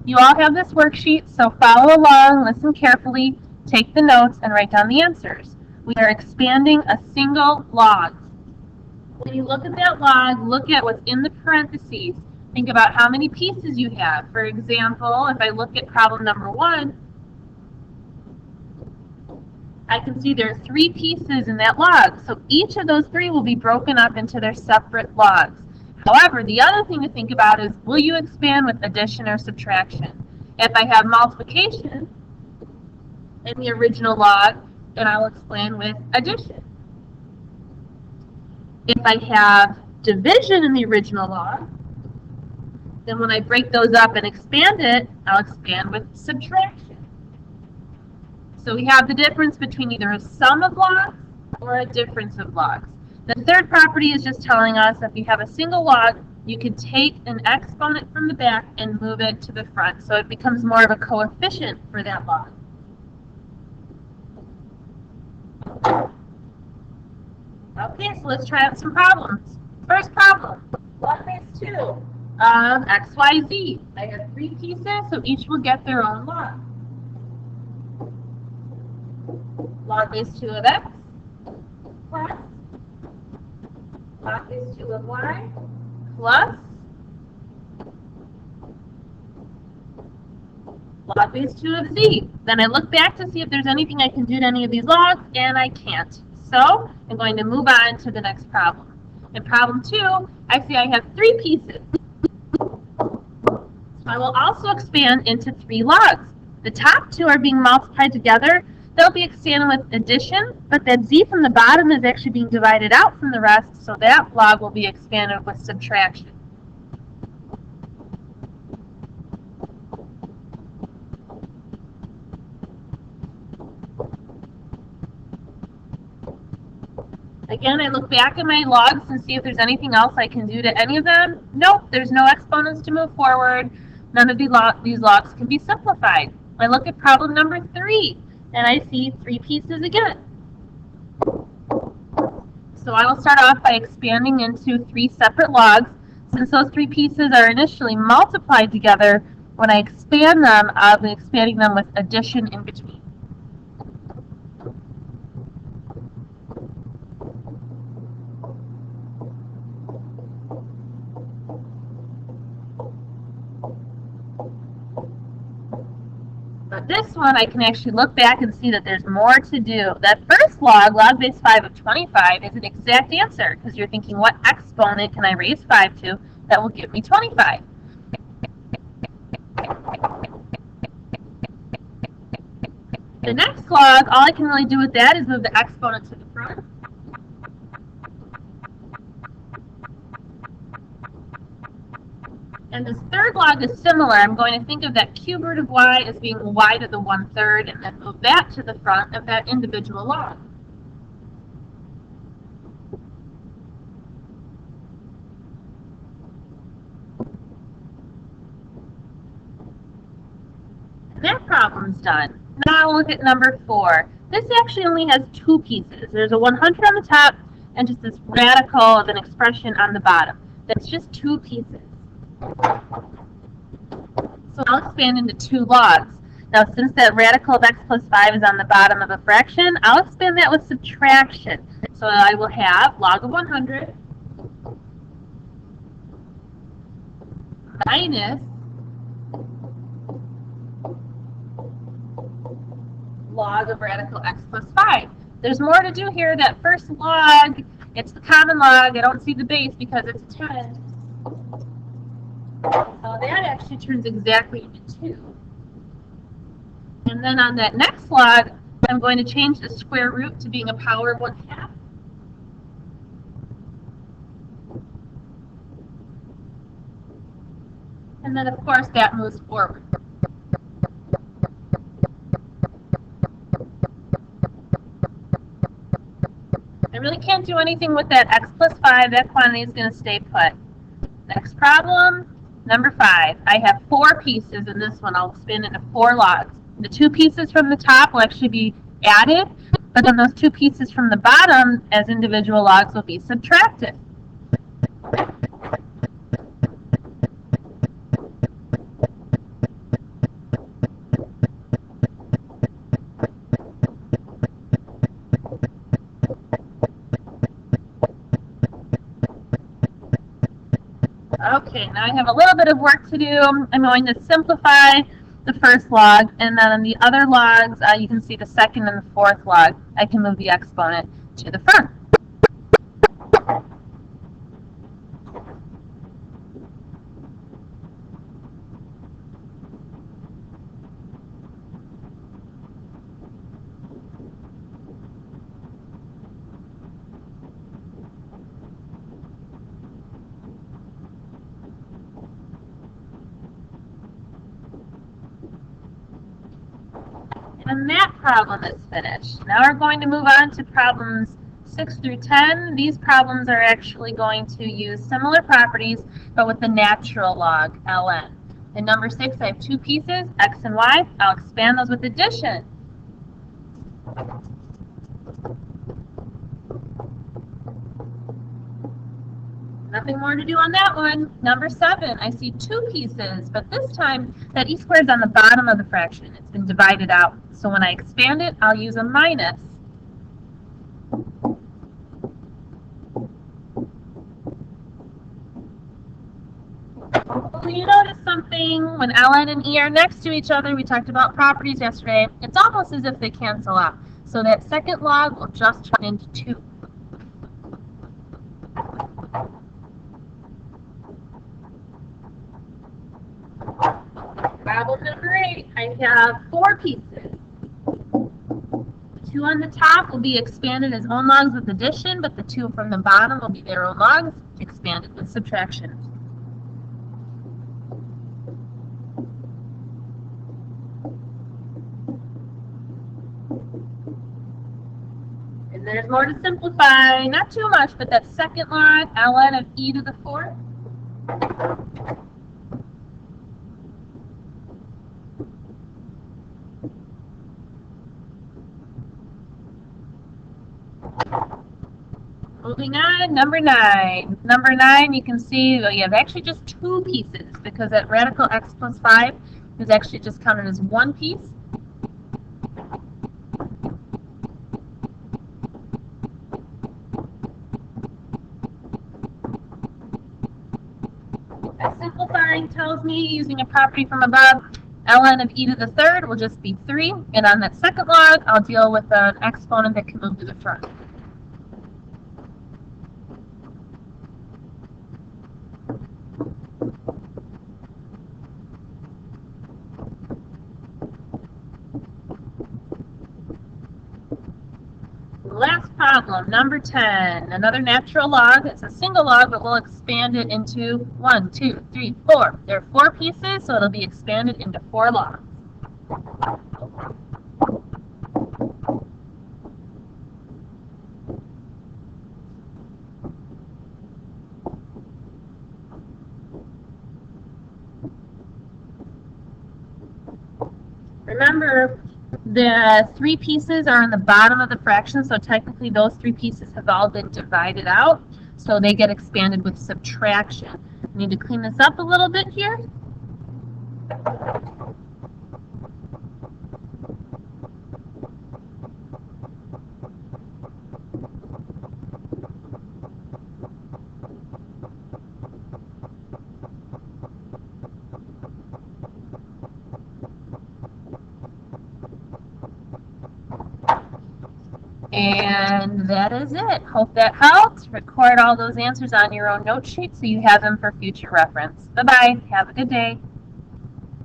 You all have this worksheet, so follow along, listen carefully, take the notes, and write down the answers. We are expanding a single log. When you look at that log, look at what's in the parentheses. Think about how many pieces you have. For example, if I look at problem number 1, I can see there are 3 pieces in that log. So each of those 3 will be broken up into their separate logs. However, the other thing to think about is, will you expand with addition or subtraction? If I have multiplication in the original log, then I'll expand with addition. If I have division in the original log, then when I break those up and expand it, I'll expand with subtraction. So we have the difference between either a sum of logs or a difference of logs. The third property is just telling us if you have a single log, you can take an exponent from the back and move it to the front. So it becomes more of a coefficient for that log. Okay, so let's try out some problems. First problem, log base 2 of xyz. I have 3 pieces, so each will get their own log. Log base 2 of x plus log base 2 of y plus log base 2 of z. Then I look back to see if there's anything I can do to any of these logs, and I can't. So I'm going to move on to the next problem. In problem 2, I see I have 3 pieces. So I will also expand into 3 logs. The top 2 are being multiplied together. They'll be expanded with addition, but that z from the bottom is actually being divided out from the rest, so that log will be expanded with subtraction. Again, I look back at my logs and see if there's anything else I can do to any of them. Nope, there's no exponents to move forward. None of these logs can be simplified. I look at problem number 3, and I see 3 pieces again. So I will start off by expanding into 3 separate logs. Since those 3 pieces are initially multiplied together, when I expand them, I'll be expanding them with addition in between. But this one, I can actually look back and see that there's more to do. That first log, log base 5 of 25, is an exact answer, because you're thinking, what exponent can I raise 5 to that will give me 25? The next log, all I can really do with that is move the exponent to the front. And this third log is similar. I'm going to think of that cube root of y as being y to the 1/3, and then move that to the front of that individual log. And that problem's done. Now look at number 4. This actually only has 2 pieces. There's a 100 on the top and just this radical of an expression on the bottom. That's just 2 pieces. So I'll expand into 2 logs. Now, since that radical of x plus 5 is on the bottom of a fraction, I'll expand that with subtraction. So I will have log of 100 minus log of radical x plus 5. There's more to do here. That first log, it's the common log. I don't see the base because it's 10. So that actually turns exactly into 2. And then on that next log, I'm going to change the square root to being a power of 1/2. And then, of course, that moves forward. I really can't do anything with that x plus 5. That quantity is going to stay put. Next problem. Number 5, I have 4 pieces in this one. I'll spin into 4 logs. The 2 pieces from the top will actually be added, but then those 2 pieces from the bottom as individual logs will be subtracted. Okay, now I have a little bit of work to do. I'm going to simplify the first log, and then on the other logs, you can see the second and the fourth log. I can move the exponent to the front. And that problem is finished. Now we're going to move on to problems 6 through 10. These problems are actually going to use similar properties, but with the natural log, ln. In number 6, I have two pieces, x and y. I'll expand those with addition. Nothing more to do on that one. Number 7, I see two pieces, but this time that e squared is on the bottom of the fraction. It's been divided out. So when I expand it, I'll use a minus. Hopefully you notice something. When ln and e are next to each other, we talked about properties yesterday, it's almost as if they cancel out. So that second log will just turn into 2. Problem number 8, I have 4 pieces. The 2 on the top will be expanded as own logs with addition, but the 2 from the bottom will be their own logs expanded with subtraction. And there's more to simplify, not too much, but that second log, ln of e to the 4th. Moving on, number 9. Number 9, you can see you have actually just 2 pieces because that radical x plus 5 is actually just counted as 1 piece. That simplifying tells me, using a property from above, ln of e to the 3rd will just be 3. And on that second log, I'll deal with an exponent that can move to the front. Last problem, number 10. Another natural log. It's a single log, but we'll expand it into 1, 2, 3, 4. There are 4 pieces, so it'll be expanded into 4 logs. Remember, the 3 pieces are on the bottom of the fraction, so technically those 3 pieces have all been divided out, so they get expanded with subtraction. I need to clean this up a little bit here. And that is it. Hope that helped. Record all those answers on your own note sheet so you have them for future reference. Bye-bye. Have a good day.